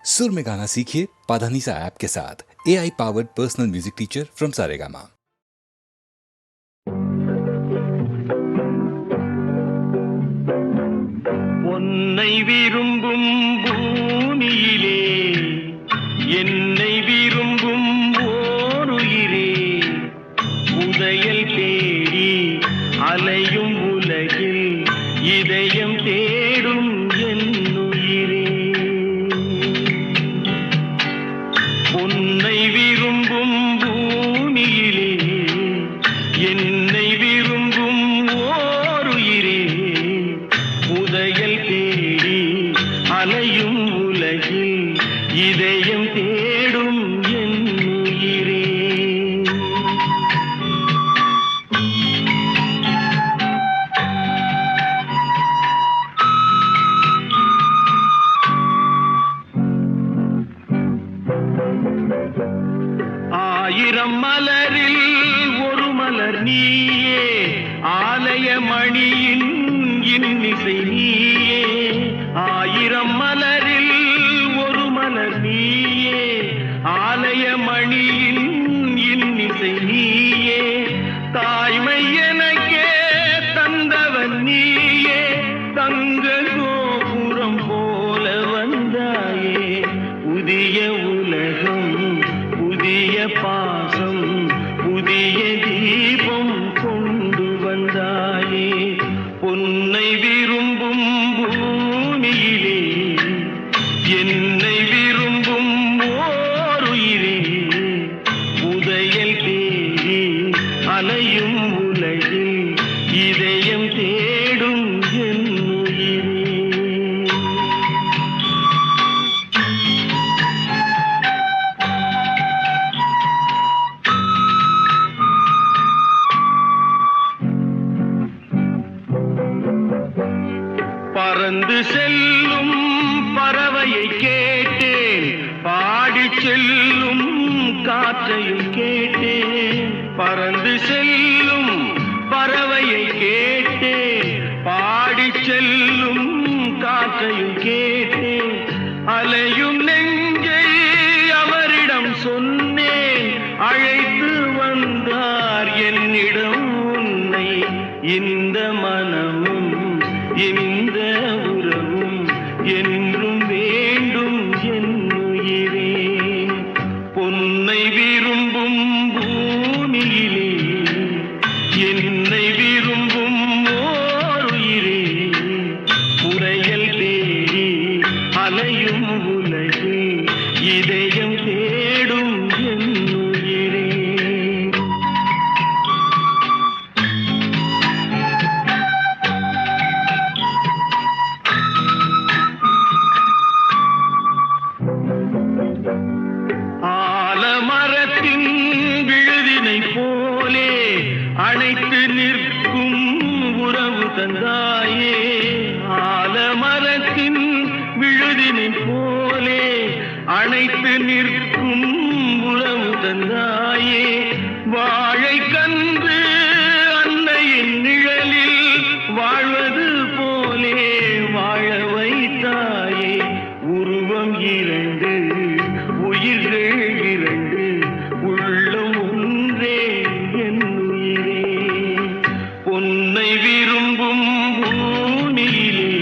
सुर में गाना सीखिए पाधानीसा ऐप के साथ। AI powered personal music teacher from Saregama. உன்னை விரும்பும் பூமியிலே என்னை விரும்பும் ஓருயிரே, உதயல் தேடி அலையும் உலகில் இதயம் தேடும் என்னுயிரே. உன்னை விரும்பும் பூமியிலே என்னை விரும்பும் ஓருயிரே, உதயல் தேடி அலையும் உலகில் இதயம் தேடும் என்னுயிரே. ஆயிரம் மலரில் ஒரு மலர் நீயே, ஆலய மணியின் இன்னிசை நீயே. ஆயிரம் மலரில் ஒரு மலர் நீயே, ஆலய மணியின் இன்னிசை நீயே. தாய்மை எனக்கே தந்தவன் நீயே, தங்க கோபுரம் போல வந்தாயே. புதிய உலகம் புதிய பாசம் புதிய தீபம் கொண்டு வந்தாயே. பொன்னை விரும்பும் பூமியிலே என்னை விரும்பும் ஓருயிரே, உதயல் தேடி அலையும் உலகில் இதயம் தேடும் என்னுயிரே. பறந்து செல்லும் பறவையை கேட்டேன், பாடிச் செல்லும் காற்றையும் கேட்டேன். பறந்து செல்லும் பறவையை கேட்டேன், பாடிச் செல்லும் காற்றையும் கேட்டேன். அலையும் நெஞ்சை அவரிடம் சொன்னேன், அழைத்து வந்தார் என்னிடம் உன்னை. இந்த மனமும் இந்த உறவும் என்றும் வேண்டும் என்னுயிரே. பொன்னை விரும்பும் பூமியிலே என்னை விரும்பும் ஓருயிரே, உரையல் தேடி அலையும் உலகில் இதயம் தேடும் என்னுயிரே. ஆலமரத்தின் விழுதினை போலே அணைத்து நிற்கும் உறவு தந்தாயே. ஆலமரத்தின் விழுதினை போலே அணைத்து நிற்கும் உறவு தந்தாயே. வாழை கன்று அன்னையின் நிழலில் வாழ்வது போலே வாழ வைத்தாயே. உருவம் இரண்டு உயிர்கள் இரண்டு, உள்ளம் ஒன்றே என்னுயிரே. பொன்னை விரும்பும் பூமியிலே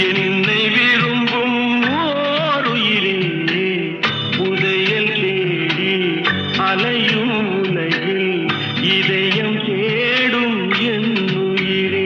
என்னை விரும்பும் ஓருயிரே, உதயல் தேடி அலையும் உலகில் இதயம் தேடும் என்னுயிரே.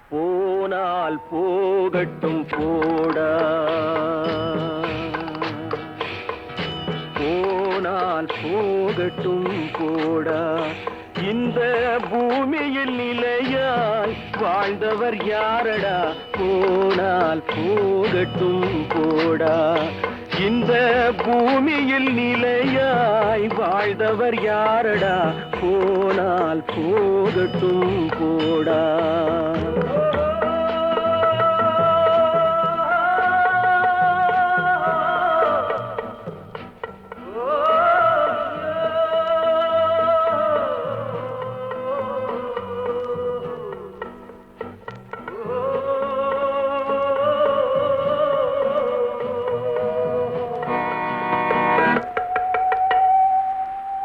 போனால் போகட்டும் போடா, போகட்டும் போடா. இந்த பூமியில் நிலையாய் வாழ்ந்தவர் யாரடா, போனால் போகட்டும் போடா. இந்த பூமியில் நிலையாய் வாழ்ந்தவர் யாரடா, போனால் போகட்டும் போடா.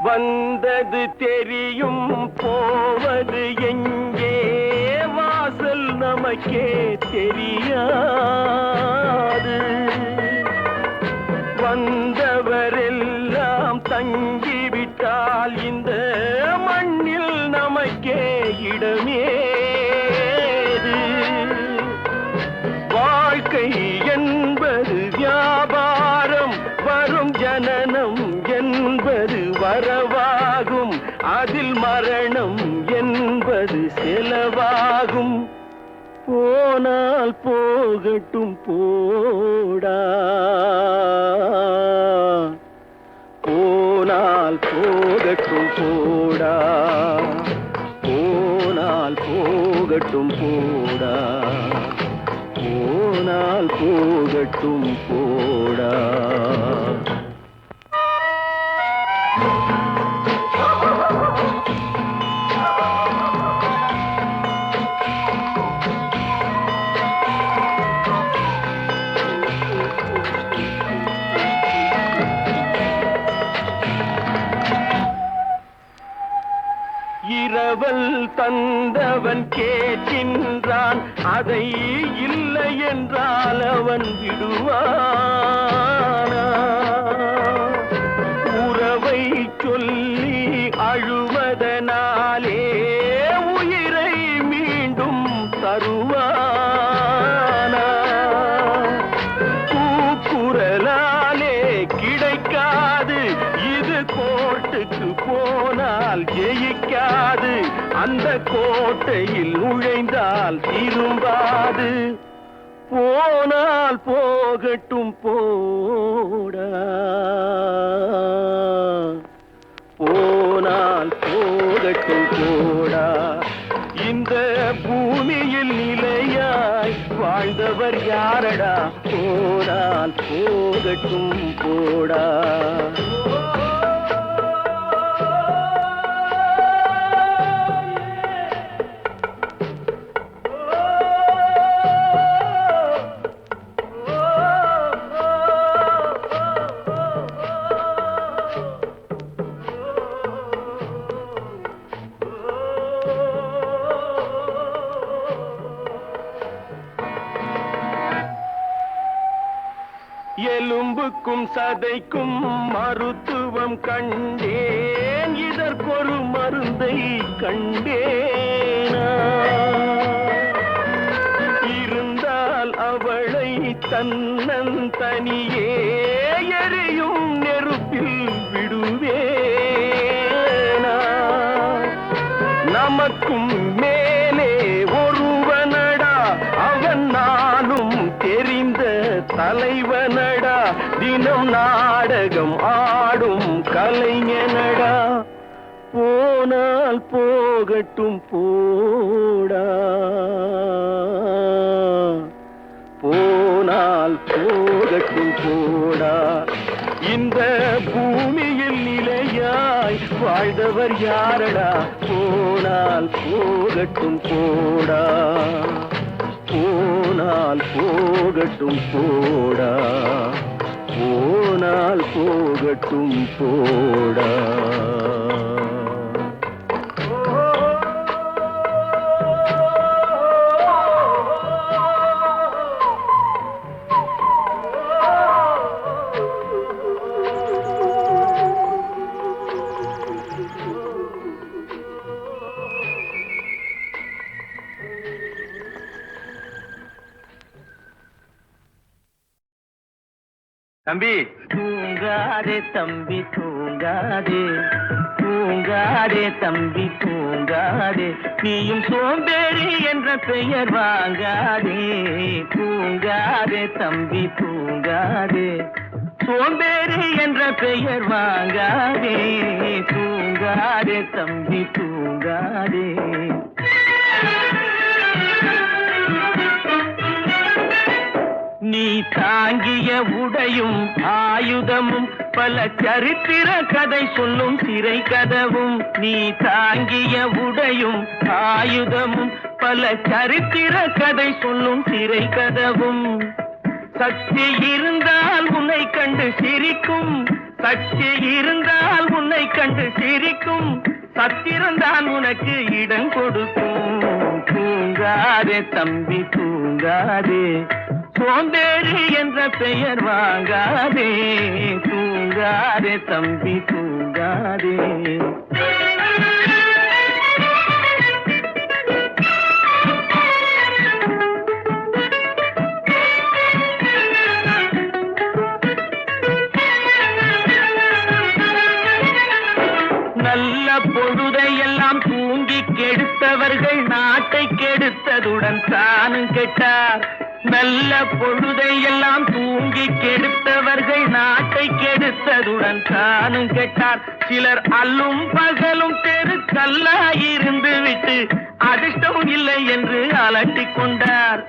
வந்தது தெரியும் போவது எங்கே, வாசல் நமக்கே தெரியாது. வந்தவரெல்லாம் தங்கிவிட்டால் இந்த மண்ணில் நமக்கே இடமேது. வாழ்க்கை என்பது வியாபாரம், வரும் ஜனனம் என்பது வரவாகும், அதில் மரணம் என்பது செலவாகும். போனால் போகட்டும் போடா, போனால் போகட்டும் போடா, போனால் போகட்டும் போடா, போனால் போகட்டும் போடா. இரவல் தந்தவன் கேட்கின்றான், அதை இல்லை என்றால் அவன் விடுவானா? உறவை சொல்லி அழுவதனாலே உயிரை மீண்டும் தருவானா? கூக்குரலாலே கிடைக்காது, இது கோர்ட்டுக்கு போனால் ஜெயிக்காது, அந்த கோட்டையில் நுழைந்தால் திரும்பாது. போனால் போகட்டும் போடா, போனால் போகட்டும் போடா. இந்த பூமியில் நிலையாய் வாழ்ந்தவர் யாரடா, போனால் போகட்டும் போடா. எலும்புக்கும் சதைக்கும் மருத்துவம் கண்டேன், இதற்கொரு மருந்தை கண்டேனா? இருந்தால் அவளை தன்னந்தனியே எரியும் நெருப்பில் விடுவேனா? நமக்கும் மேலே ஒருவனடா, அவன் நானும் தெரிந்த தலைவனடா, தினம் நாடகம் ஆடும் கலைஞனடா. போனால் போகட்டும் போடா, போனால் போகட்டும் போடா. இந்த பூமியில் நிலையாய் வாழ்ந்தவர் யாரடா, போனால் போகட்டும் போடா, போனால் போகட்டும் போடா, போனால் போகட்டும் போடா. தம்பி தூங்காதே தம்பி தூங்காதே, தூங்காதே தம்பி தூங்காதே, நீயும் சோம்பேறி என்ற பெயர் வாங்காதே. தூங்காதே தம்பி தூங்காதே, சோம்பேறி என்ற பெயர் வாங்காதே. தூங்காதே தம்பி தூங்காதே. நீ தாங்கிய உடையும் ஆயுதமும் பல சரித்திர கதை சொல்லும் சிறை கதவும். நீ தாங்கிய உடையும் ஆயுதமும் பல சரித்திர கதை சொல்லும் சிறை கதவும். சக்தி இருந்தால் உன்னை கண்டு சிரிக்கும், சக்தி இருந்தால் உன்னை கண்டு சிரிக்கும், சத்திரந்தான் உனக்கு இடம் கொடுக்கும். தூங்காதே தம்பி தூங்காதே, சோம்பேறி என்ற பெயர் வாங்காதே. தூங்காதே தம்பி தூங்காதே. நல்ல பொழுதையெல்லாம் தூங்கி கெடுத்தவர்கள் நாட்டை கெடுத்ததுடன் தானும் கெட்டார். நல்ல பொழுதையெல்லாம் தூங்கி கெடுத்தவர்கள் நாட்டை கெடுத்ததுடன் தானும் கெட்டார். சிலர் அல்லும் பகலும் தெருக்கல்லாயிருந்து விட்டு அதிர்ஷ்டம் இல்லை என்று அலட்டிக் கொண்டார்.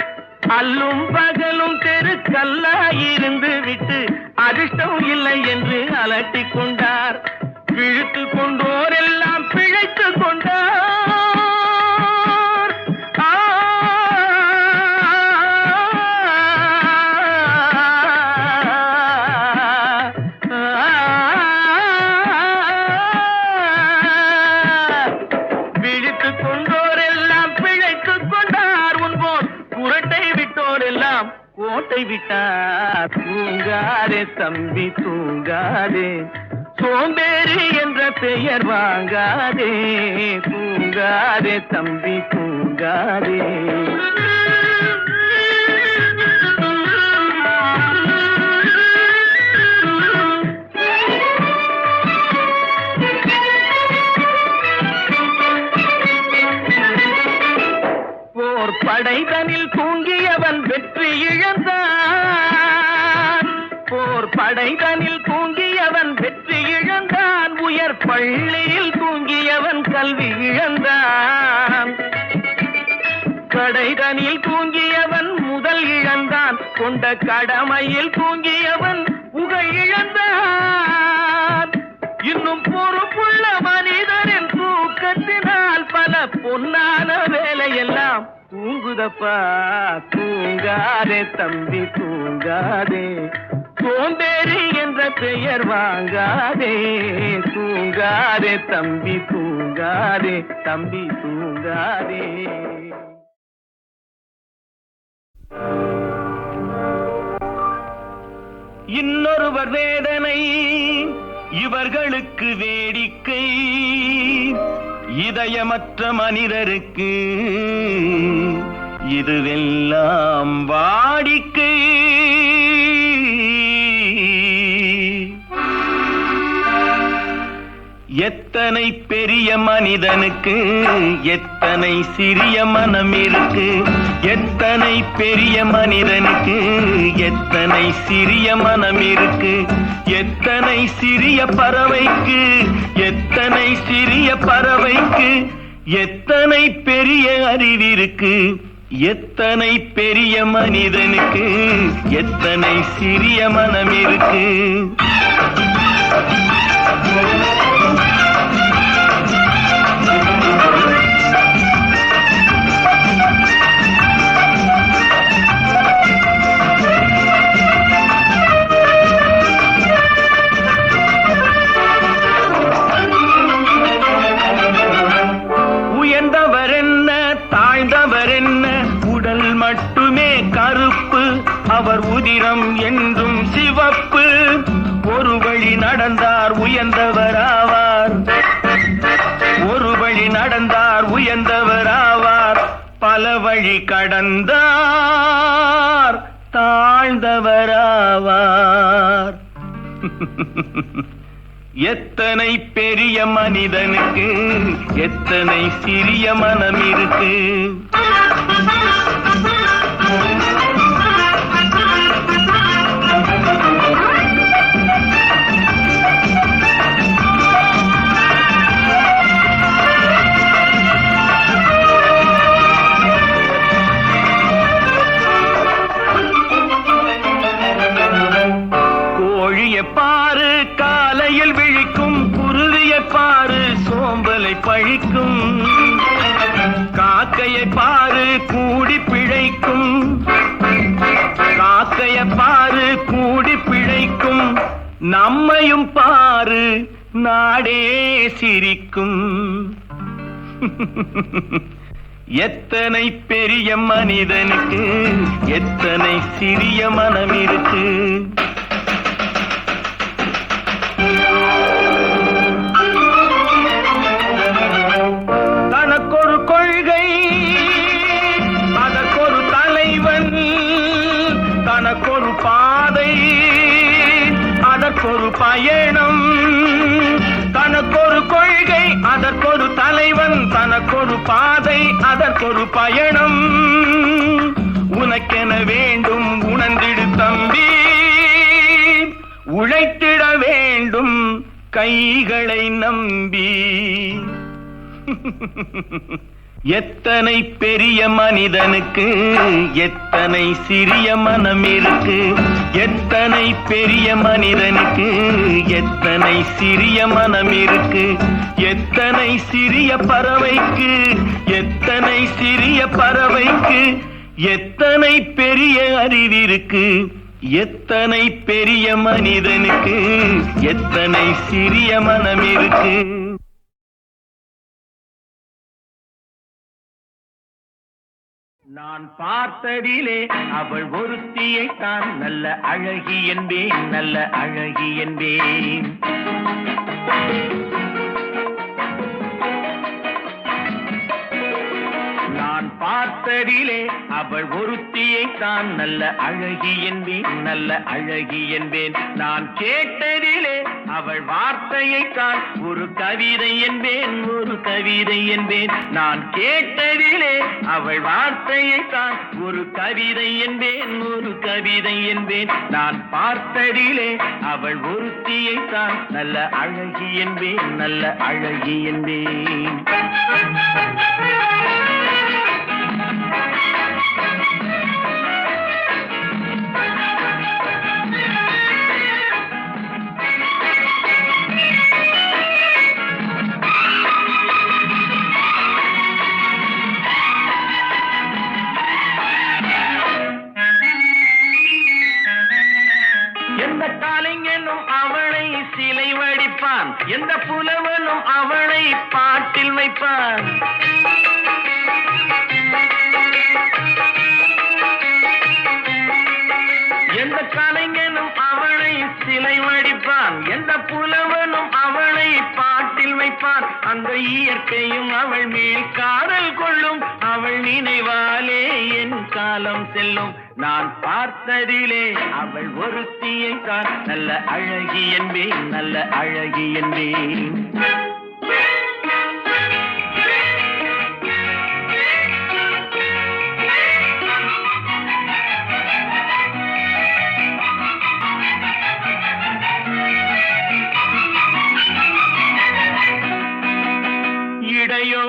அல்லும் பகலும் தெருக்கல்லாயிருந்து விட்டு அதிர்ஷ்டம் இல்லை என்று அலட்டிக் கொண்டார். விழுத்து கொண்டோரெல்லாம் பிழைத்து கொண்டார். விழித்து கொண்டோரெல்லாம் பிழைத்து கொண்டார். உன்போர் குரட்டை விட்டோரெல்லாம் கோட்டை விட்டார். தூங்காதே தம்பி தூங்காதே, சோம்பேறி என்ற பெயர் வாங்காதே. தூங்காதே தம்பி தூங்காதே. போர் படைதனில் தூங்கியவன் வெற்றி இழந்தான். போர் படைதனில் தூங்கியவன் வெற்றி இழந்தான். உயர் பள்ளியில் தூங்கியவன் கல்வி இழந்தான். கடைதனில் தூங்கியவன் முதல் இழந்தான். கொண்ட கடமையில் தூங்கியவன் புகழ் இழந்தான். இன்னும் பொறுப்புள்ள மனிதரின் தூக்கத்தினால் பல பொன்னான வேலையெல்லாம் தூங்குதப்பா. தூங்காதே தம்பி தூங்காதே, சோம்பேறி என்ற பெயர் வாங்காதே. தூங்காதே தம்பி தூங்காதே, தம்பி தூங்காதே. இன்னொருவர் வேதனை இவர்களுக்கு வேடிக்கை, இதயமற்ற மனிதருக்கு இதுவெல்லாம் வாடிக்கை. எத்தனை பெரிய மனிதனுக்கு எத்தனை சிறிய மனம் இருக்கு. எத்தனை பெரிய மனிதனுக்கு எத்தனை சிறிய மனம் இருக்கு. எத்தனை சிறிய பறவைக்கு எத்தனை சிறிய பறவைக்கு எத்தனை பெரிய அறிவிருக்கு. எத்தனை பெரிய மனிதனுக்கு எத்தனை சிறிய மனம் இருக்கு. உயர்ந்தவர் என்ன தாழ்ந்தவர் என்ன, உடல் மட்டுமே கருப்பு, அவர் உதிரம் என்றும் சிவப்பு. ஒரு வழி நடந்தார் உயர்ந்தவராவார், ஒரு வழி நடந்தார் உயர்ந்தவராவார். பல வழி கடந்தார் தாழ்ந்தவராவார். எத்தனை பெரிய மனிதனுக்கு எத்தனை சிறிய மனம் இருக்கு. பாரு காலையில் விழிக்கும், குருவியை பாரு சோம்பலை பழிக்கும், காக்கையை பாரு கூடி பிழைக்கும், காக்கையை பாரு கூடி பிழைக்கும், நம்மையும் பாரு நாடே சிரிக்கும். எத்தனை பெரிய மனிதனுக்கு எத்தனை சிறிய மனம் இருக்கு. தனக்கொரு கொள்கை அதற்கொரு தலைவன், தனக்கொரு பாதை அதற்கொரு பயணம், தனக்கொரு கொள்கை அதற்கொரு தலைவன், தனக்கொரு பாதை அதற்கொரு பயணம். உனக்கென வேண்டும் உணர்ந்திடு தம்பி, உழைத்திட வேண்டும் கைகளை நம்பி. எத்தனை பெரிய மனிதனுக்கு எத்தனை சிறிய மனம் இருக்கு. எத்தனை பெரிய மனிதனுக்கு எத்தனை சிறிய மனம் இருக்கு. எத்தனை சிறிய பறவைக்கு எத்தனை சிறிய பறவைக்கு எத்தனை பெரிய அறிவிருக்கு. எத்தனை பெரிய மனிதனுக்கு எத்தனை சிறிய மனம் இருக்கு. நான் பார்த்ததிலே அவள் ஒருத்தியை தான் நல்ல அழகி என்பேன், நல்ல அழகி என்பேன். நான் பார்த்ததிலே அவள் ஒருத்தியை தான் நல்ல அழகி என்பேன், நல்ல அழகி என்பேன். நான் கேட்டதிலே அவள் வார்த்தையை தான் ஒரு கவிதை என்பேன், ஒரு கவிதை என்பேன். நான் கேட்டதிலே அவள் வார்த்தையை தான் ஒரு கவிதை என்பேன், ஒரு கவிதை என்பேன். நான் பார்த்ததிலே அவள் ஒருத்தியை தான் நல்ல அழகி என்பேன், நல்ல அழகி என்பேன். எந்த காலைஞனும் அவளை சிலை வடிப்பான், எந்த புலவனும் அவளை பாட்டில் வைப்பான். எந்த கலைஞனும் அவளை சிலை வடிப்பான், எந்த புலவனும் அவளை பாட்டில் வைப்பான். அந்த இயற்கையும் அவள் மேல் காதல் கொள்ளும், அவள் நினைவாலே என் காலம் செல்லும். நான் பார்த்ததிலே அவள் ஒருத்தியை தான் நல்ல அழகி என்பேன், நல்ல அழகி என்பேன். இடையோ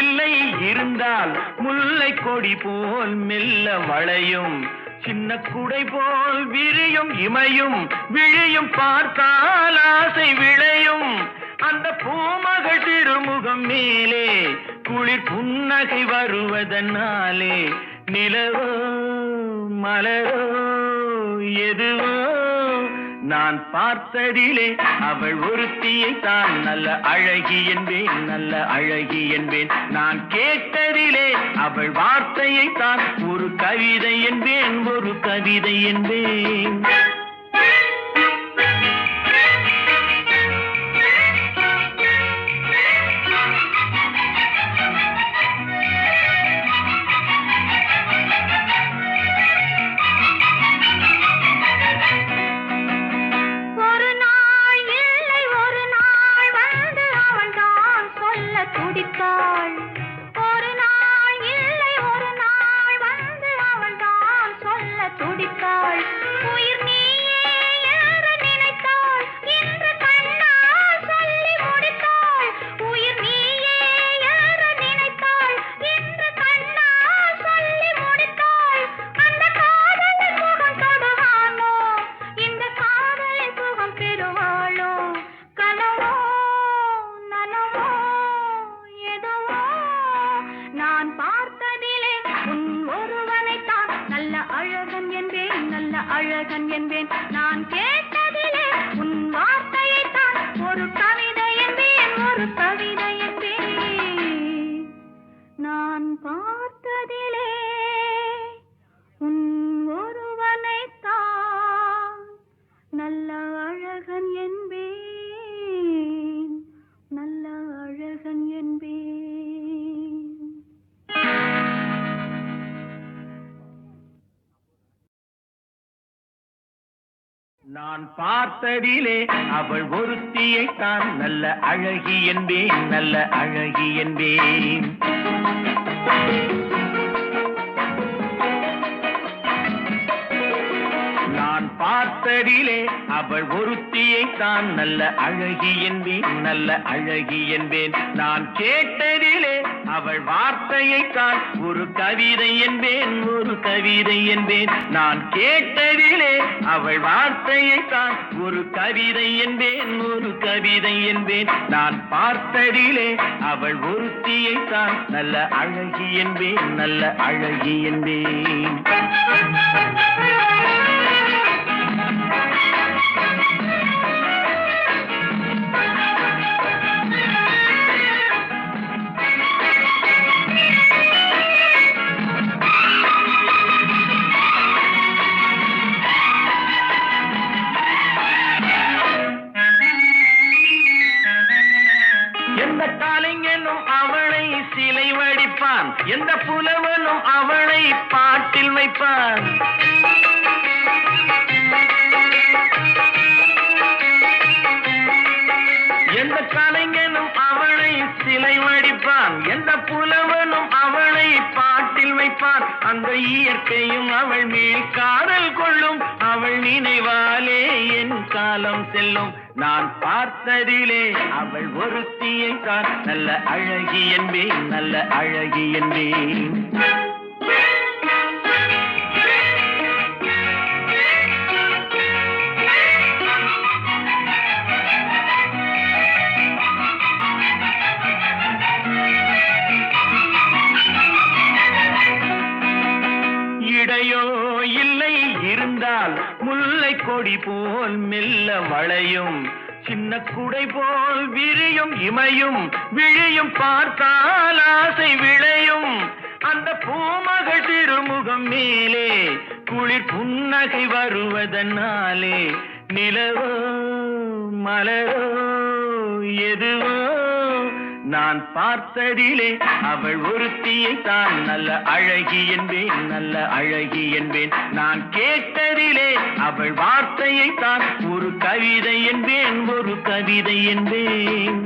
இல்லை இருந்தால் முல்லை கொடி போல் மெல்ல வளையும், சின்ன குடை போல் விரியும் இமையும் விழியும் பார்த்தால் ஆசை விளையும். அந்த பூமகள் திருமுகம் மேலே குளிர் புன்னகை வருவதனாலே நிலவோ மலரோ எதுவோ நான் பார்த்ததிலே அவள் ஒருத்தியை தான் நல்ல அழகி என்பேன், நல்ல அழகி என்பேன். நான் கேட்டதிலே அவள் வார்த்தையை தான் ஒரு கவிதை என்பேன், ஒரு கவிதை என்பேன். ஒரு நான் கேட்டதிலே உன் வார்த்தையைத்தான் ஒரு கவிதை என்பேன், ஒரு கவிதை என்பேன். நான் பார்த்ததிலே உன் ஒருவனைத்தான் நல்ல அழகன் என்பேன், நல்ல அழகன் என்பேன். நான் பார்த்ததிலே அவள் ஒருத்தியைத்தான் நல்ல அழகி என்பேன், நல்ல அழகி என்பேன். நான் பார்த்ததிலே அவள் ஒருத்தியைத்தான் நல்ல அழகி என்பேன், நல்ல அழகி என்பேன். நான் கேட்டதிலே அவள் வார்த்தையைத்தான் ஒரு கவிதை என்பேன், ஒரு கவிதை என்பேன். நான் கேட்டதிலே அவள் வார்த்தையைத்தான் ஒரு கவிதை என்பேன், ஒரு கவிதை என்பேன். நான் பார்த்ததிலே அவள் ஒருத்தியைத்தான் நல்ல அழகி என்பேன், நல்ல அழகி என்பேன். எந்த காலைஞனும் அவளை சிலை வடிப்பான், எந்த புலவனும் அவளை பாட்டில் வைப்பான். எந்த கலைஞனும் அவளை சிலை வடிப்பான், எந்த புலவனும் அவளை பாட்டில் வைப்பான். அந்த இயற்கையும் அவள் மேல் காதல் கொள்ளும், அவள் நினைவாலே என் காலம் செல்லும். நான் பார்த்ததிலே அவள் ஒருத்தியைத்தான் நல்ல அழகி என்பேன், நல்ல அழகி என்பேன். இடையோ இல்லை இருந்தால் முல்லை கொடி போல் மெல்ல வளையும், சின்ன குடை போல் விரியும் இமையும் விழியும் பார்த்தால் ஆசை விளையும். அந்த பூமகள் திருமுகம் மேலே குளிர் புன்னகை வருவதனாலே நிலவோ மலரோ எதுவோ நான் பார்த்ததிலே அவள் ஒருத்தியைத்தான் நல்ல அழகி என்பேன், நல்ல அழகி என்பேன். நான் கேட்டதிலே அவள் வார்த்தையைத்தான் ஒரு கவிதை என்பேன், ஒரு கவிதை என்பேன்.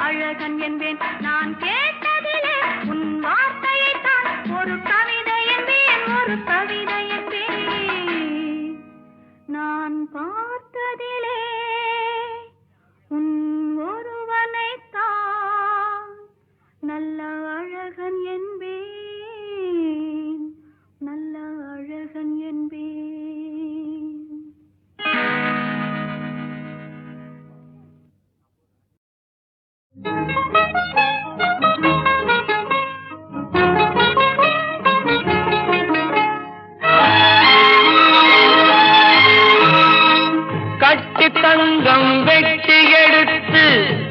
அழகன் என்பேன். நான் கேட்டதிலே உன் வார்த்தையைத்தான் ஒரு கவிதை என்பேன், ஒரு கவிதை என்பேன். நான் பார்த்ததிலே உன் ஒருவனைத்தான் நல்ல அழகன் என்பேன், நல்ல அழகன் என்பேன். கட்டி தங்கம் வெட்டி எடுத்து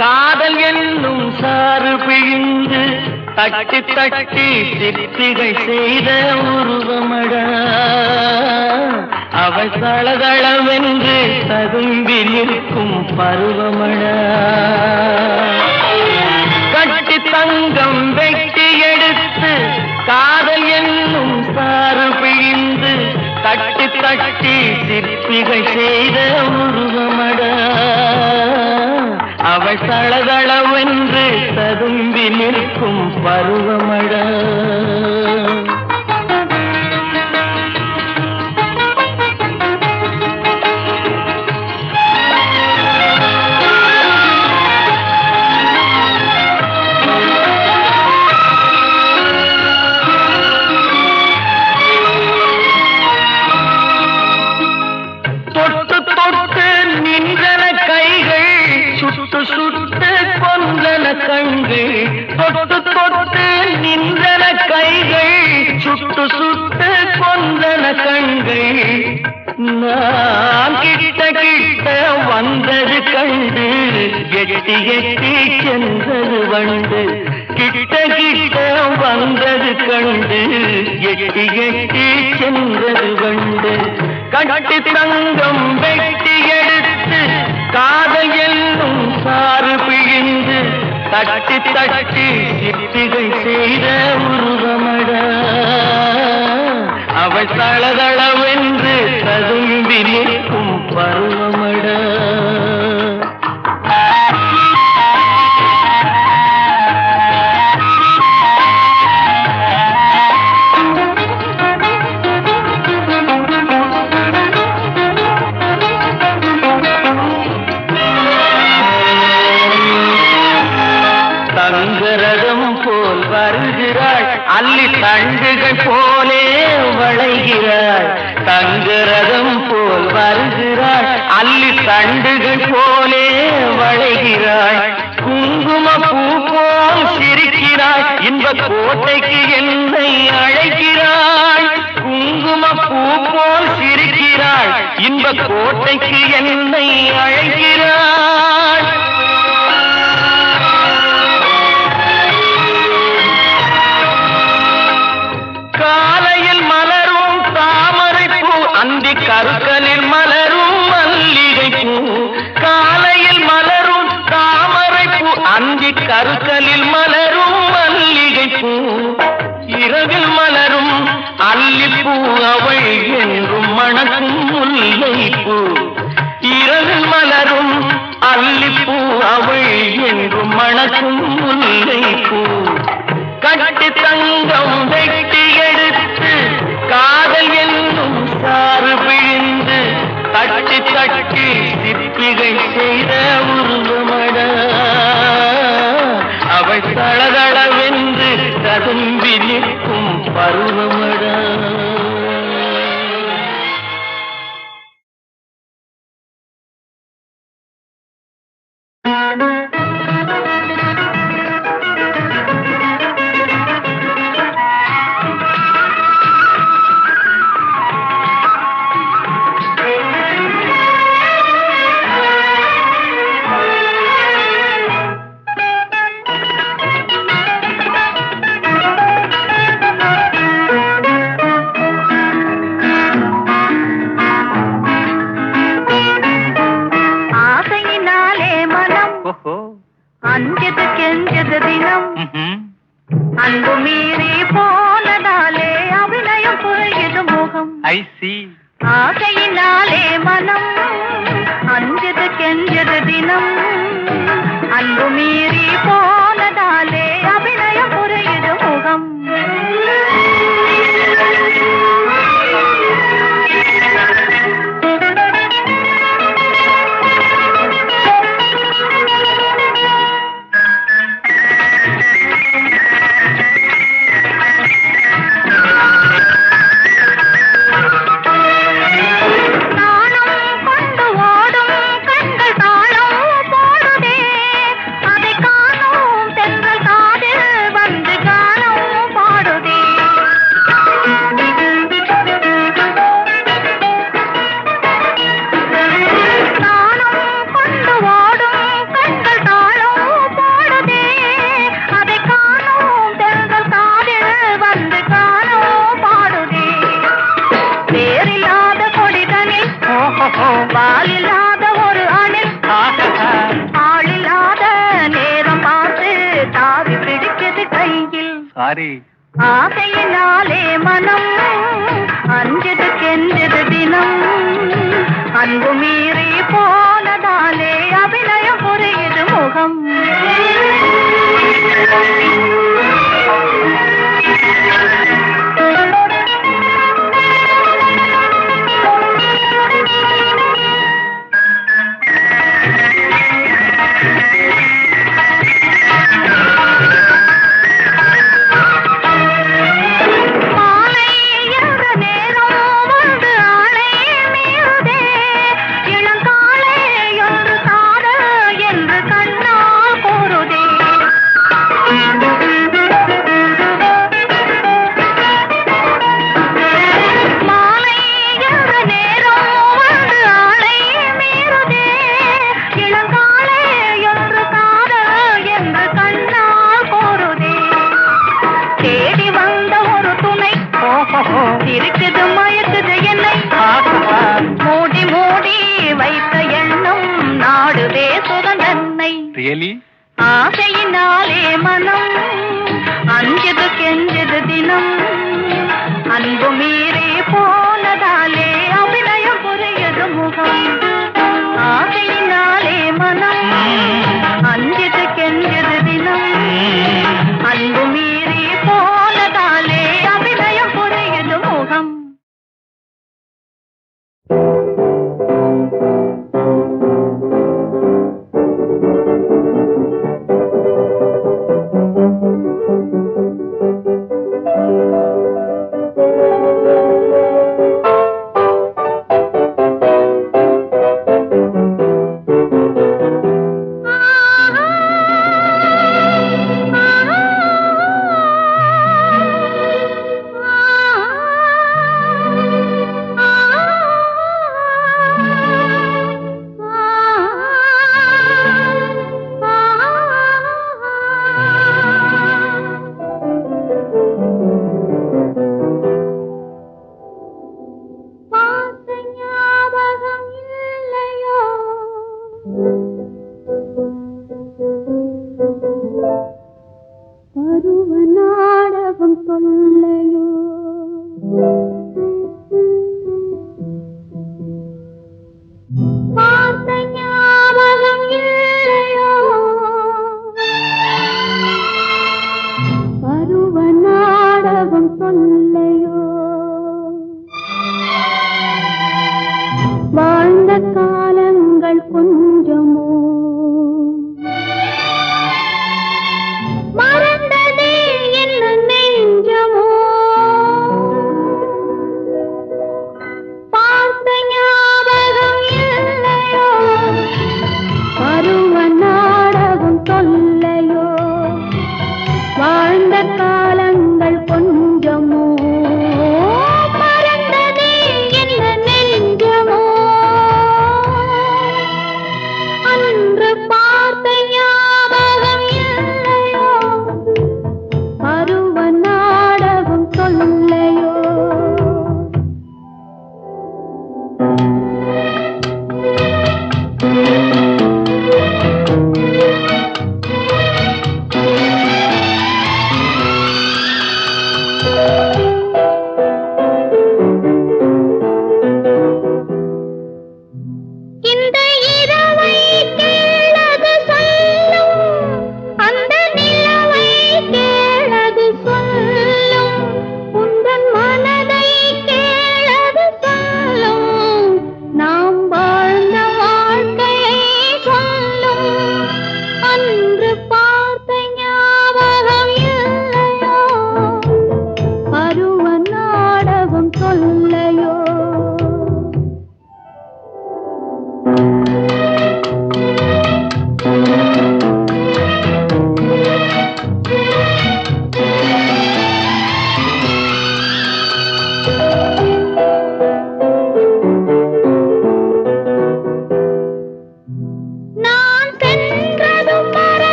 காதல் என்னும் சாறு பிழிந்து தட்டி தட்டி சிற்பிகை செய்த உருவமடா அவள் தளதளவென்று ததும்பி நிற்கும் பருவமழை. கட்டி தங்கம் வெட்டி எடுத்து காதல் என்னும் சாறு பிழிந்து தட்டி தட்டி சிற்பிகள் செய்த உருவமடா. அவள் தளதளவென்று ததும்பி நிற்கும் பருவமழை. சுட்டு கொன்றன கண்கள், தொட்டு தொட்டு நின்றன கைகள், சுட்டு சுட்டு கொன்றன கண்கள். நான் கிட்ட கிட்ட வந்தது கண்டு எட்டி எட்டி சென்றது வண்டு. கிட்ட கிட்ட வந்தது கண்டு எட்டி எட்டி சென்றது வண்டு. கட்டி தங்கம் வெட்டி எடுத்து காதல் என்னும் சாறு பிழிந்து தட்டி தட்டி சிற்பிகள் செய்த உருவமடா. அவள் தளதளவென்று ததும்பி நிற்கும் பருவமடா. தங்கரதம் போல் வருகிறாள், அள்ளி தண்டுகள் போலே வளைகிறாள். தங்கரதம் போல் வருகிறாள், அள்ளி தண்டுகள் போலே வளைகிறாள். குங்கும பூ போல் சிரிக்கிறாள், இன்ப கோட்டைக்கு என்னை அழைக்கிறாள். குங்கும பூ போல் சிரிக்கிறாள், இன்ப கோட்டைக்கு என்னை அழைக்கிறாள். காலையில் மலரும் தாமரை பூ, அந்தி கருக்கலில் மலரும் மல்லிகை பூ. காலையில் மலரும் தாமரை பூ, அந்தி கருக்கலில் மலரும் மல்லிகை பூ. இரவில் மலரும் அல்லிப்பூ அவள் என்றும் மணக்கும் முல்லை பூ. இரவில் மலரும் அல்லிப்பூ அவள் என்றும் மணக்கும் முல்லை பூ. கட்டி தங்கம் வெட்டி எடுத்து காதல் என்னும் சாறு பிழிந்து தட்டி தட்டி சிற்பிகள் செய்த உருவமடா. அவள் தளதளவென்று ததும்பி நிற்கும் பருவமடா. அஞ்சது கெஞ்சது தினம் அன்பு மீறி போனதாலே அபிநயம் புரியுது முகம். ஆசையினாலே மனம் அஞ்சது கெஞ்சது தினம் அன்பு மீறி போனதாலே அபிநயம் புரியுது முகம். அதை காணும் தென்றல் யாரே? ஆசையினாலே மனம் அஞ்சது கெஞ்சது தினம் அன்பு மீறி போனதாலே அபிநயம் புரியுது முகம். இருக்குது மயக்குது என்னை மூடி மூடி வைத்த எண்ணம் நாடுவே சுகந்தன்னை. ஆசையினாலே மனம் அஞ்சது கெஞ்சது தினம் அன்பு மீறி போனதாலே அபிநயம் புரியுது முகம். ஆசையினாலே மனம் அஞ்சது கெஞ்சது தினம் அன்பு மீறி போனதாலே அபிநயம் புரியுது முகம்.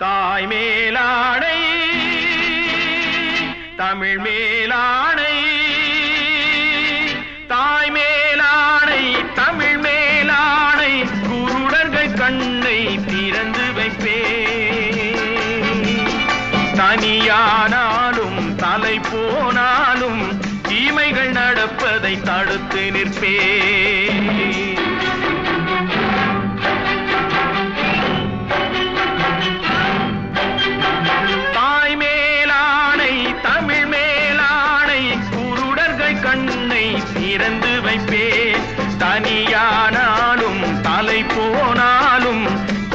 தாய் மேலாடை தமிழ் மேலாடை தாய் மேலாடை தமிழ் மேலாடை குருடர்கள் கண்ணை திறந்து வைப்பே தனியானாலும் தலை போனாலும் தீமைகள் நடப்பதை தடுத்து நிற்பே தாய் மேலாடை தமிழ் மேலாடை குருடர்கள் கண்ணை திறந்து வைப்பே தனியானாலும் தலை போனாலும்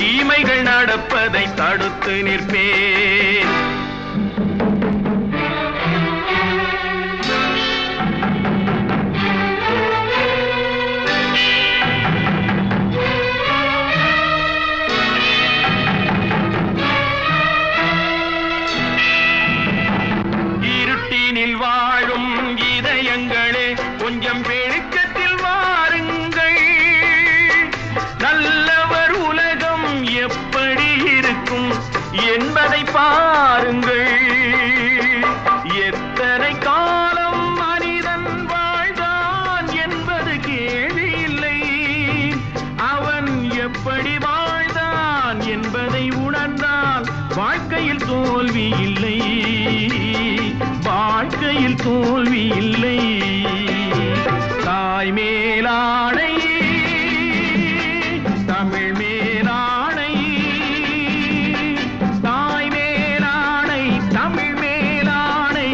தீமைகள் நடப்பதை தடுத்து நிற்பேன் இருட்டினில் வாழும் இதயங்களே கொஞ்சம் வெளிச்சத்தில் வாருங்கள் நல்லவர் உலகம் எப்படி இருக்கும் என்பதை பாருங்கள் எத்தனை காலம் மனிதன் வாழ்ந்தான் என்பது கேள்வி இல்லை அவன் எப்படி வாழ்ந்தான் என்பதை உணர்ந்தான் வாழ்க்கையில் தோல்வி இல்லை வாழ்க்கையில் தோல்வி இல்லை தாய் மேலாடை தமிழ் மேலாடை தாய் மேலாடை தமிழ் மேலாடை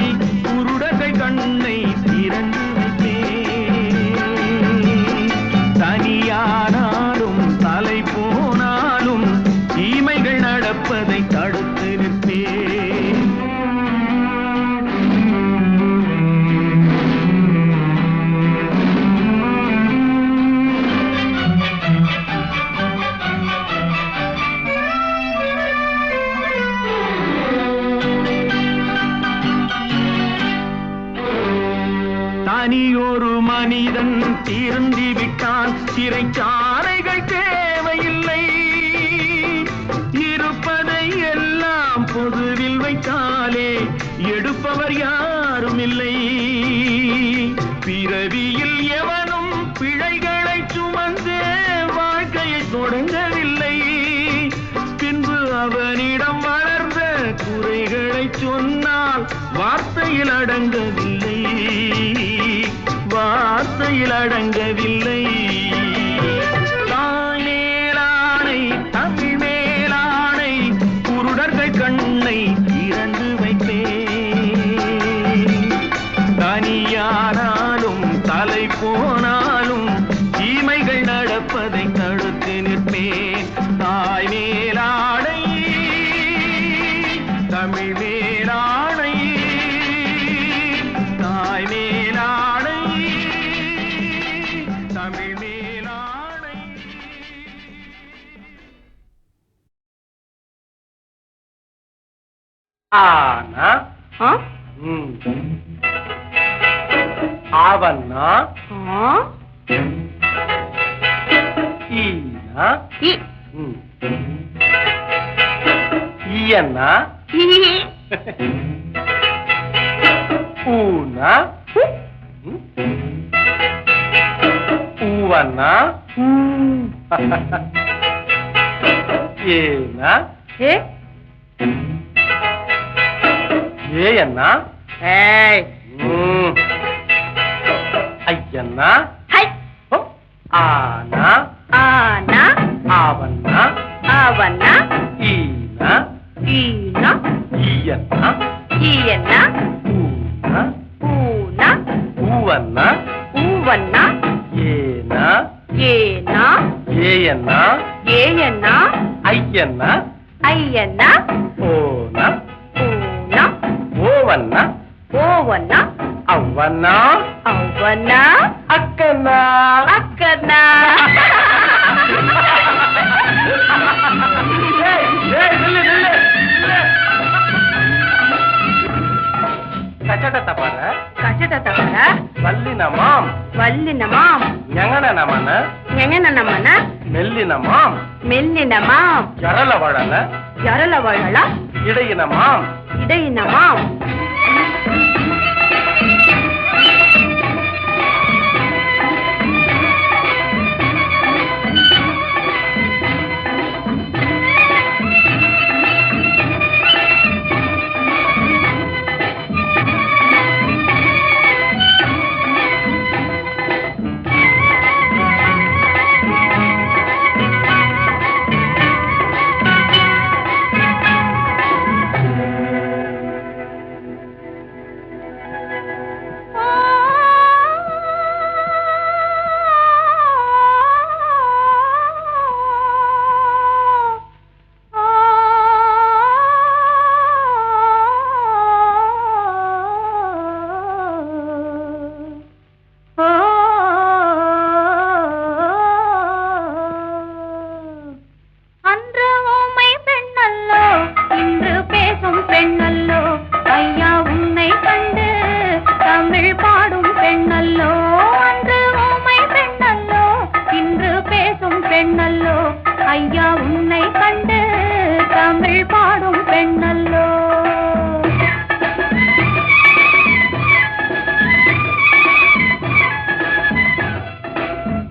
குருடர்கள் கண்ணை திறந்து வைத்தே தனியானாலும் தலை போனாலும் தீமைகள் நடப்பதை தடுத்து நிற்பேன் தனியொரு மனிதன் திருந்தி விட்டான் சிறைச்சாலைகள் தேவையில்லை இருப்பதை எல்லாம் பொதுவில் வைத்தாலே எடுப்பவர் யாரும் இல்லை பிறவியில் எவனும் பிழைகளை சுமந்தே வாழ்க்கையை தொடங்கவில்லை பின்பு அவனிடம் வளர்ந்த குறைகளை சொன்னால் வார்த்தையில் அடங்கவில்லை வார்த்தையில் அடங்கவில்லை தாய் மேலாடை தமிழ் மேலாடை குருடர்கள் கண்ணை திறந்து வைப்பே தனியானாலும் தலை போனாலும் தீமைகள் நடப்பதை தடுத்து நிற்பேன் தாய் மேலாடை தமிழ் மேலாடை தாய் மேலாடை தமிழ் மேலாடை ஆனா ஆவன்னா ஈனா ஈயன்னா ஊனா ஊவன்னா ஏனா ஏயன்னா ஐயன்னா ஆனா ஆனா ஆவன்னா அவனா ஈனா ஈனா ஈயன்னா ஈயனா ஊனா ஊனா ஊவன்னா ஊவன்னா ஏனா ஏனா ஏயன்னா ஏயன்னா ஐயன்னா ஐயன்னா ஓனா ஊனா ஓவன்னா ஓவன்னா ಅವ್ವನ್ನ ಅವ್ವನ್ನ ಅಕ್ಕನ್ನ ಅಕ್ಕನ್ನ ಕಚಟ ತಪರ ಕಚಟ ತಪರ ವಲ್ಲಿನ ಮಾಂ ವಲ್ಲಿನ ಮಾಂ ഞങ്ങന ನಮನ ഞങ്ങന ನಮನ ಮೆಲ್ಲಿನ ಮಾಂ ಮೆಲ್ಲಿನ ಮಾಂ ಜರಲ ವಡಲ யாரெல்லாம் வாழலா? இடையினமாம். இடையினமாம்.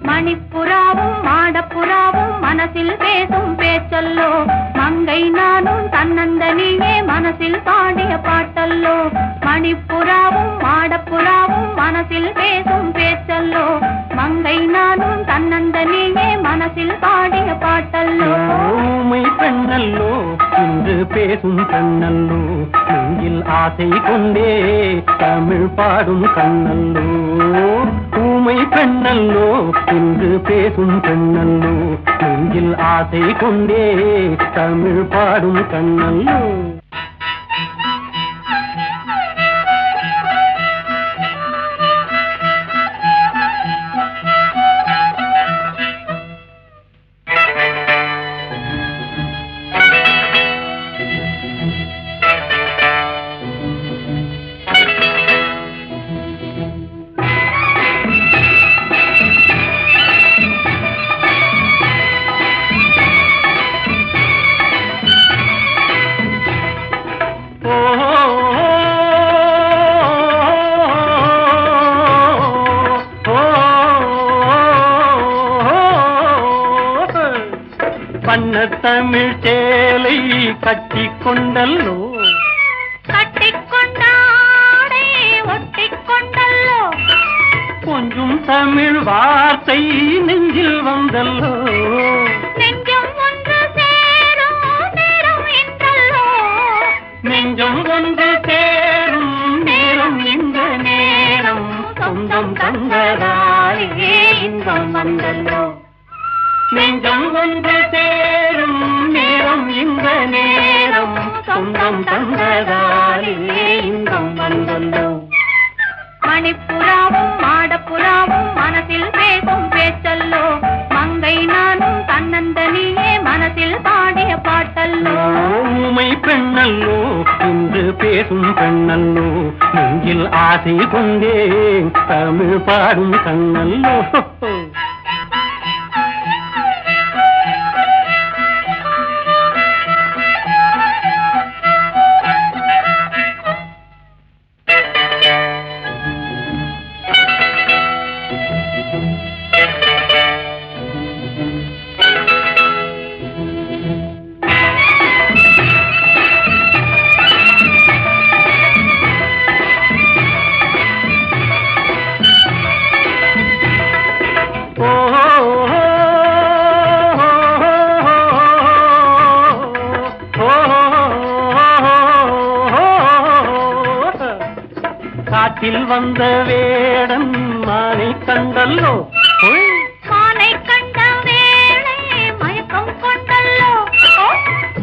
மணிப்புறாவும் மாடப்புறாவும் மனசில் பேசும் பேச்சல்லோ, மங்கை நானும் தன்னந்தனியே மனசில் பாடிய பாட்டல்லோ. மணிப்புறாவும் மாடப்புறாவும் மனசில் பேசும் பேச்சல்லோ, மங்கை நானும் தன்னந்தனியே மனசில் பாடிய பாட்டல்லோ. ஊமை பெண்ணல்லோ இன்று பேசும் கண்ணல்லோ, நெஞ்சில் ஆசை கொண்டே தமிழ் பாடும் கண்ணல்லோ. ஊமை பெண்ணல்லோ இன்று பேசும் பெண்ணல்லோ, நெஞ்சில் ஆசை கொண்டே தமிழ் பாடும் கண்ணல்லோ. வண்ண தமிழ் சேலை கட்டிக்கொண்டல்லோ, கட்டிக்கொண்டாடே ஒட்டிக்கொண்டல்லோ, கொஞ்சம் தமிழ் வார்த்தை நெஞ்சில் வந்தல்லோ. நெஞ்சம் ஒன்று சேரும் நேரம் என்றல்லோ, நெஞ்சம் ஒன்று சேரும் நேரம் இந்த நேரம், சொந்தம் தந்ததாலே இன்பம் வந்தல்லோ. நெஞ்சம் ஒன்று சேரும் நேரம் இந்த நேரம், சொந்தம் தந்ததாலே இன்பம் வந்தல்லோ. மணிப்புறாவும் மாடப்புறாவும் மனசில் பேசும் பேச்சல்லோ, மங்கை நானும் தன்னந்தனியே மனசில் பாடிய பாட்டல்லோ. ஊமை பெண்ணல்லோ இன்று பேசும் பெண்ணல்லோ, நெஞ்சில் ஆசை கொண்டே தமிழ் பாடும் கண்ணல்லோ. காட்டில் வந்த வேடன் மானை கண்டல்லோ, மானை கண்ட வேளை மயக்கம் கொண்டல்லோ,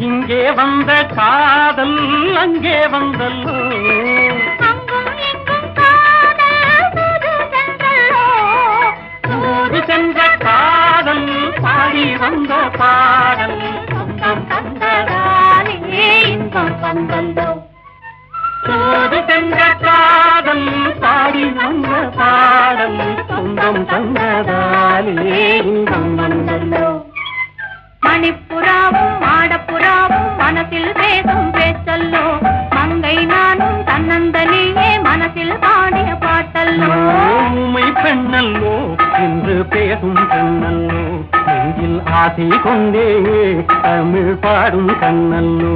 இங்கே வந்த காதல் அங்கே வந்தல்லோ. அங்கும் இங்கும் காதல் தூது சென்றல்லோ, தூது சென்ற காதல் பாடி வந்த பாடல், சொந்தம் தந்ததாலே இன்பம் வந்தல்லோ. தூது சென்ற காதல் பாடி வந்த பாடல், சொந்தம் தந்ததாலே இன்பம் வந்தல்லோ. மணிப்புறாவும் மாடப்புறாவும் மனசில் பேசும் பேச்சல்லோ மங்கை நானும் தன்னந்தனியே மனசில் பாடிய பாட்டல்லோ ஊமை பெண்ணல்லோ என்று பேசும் பெண்ணல்லோ நெஞ்சில் ஆசை கொண்டே தமிழ் பாடும் கண்ணல்லோ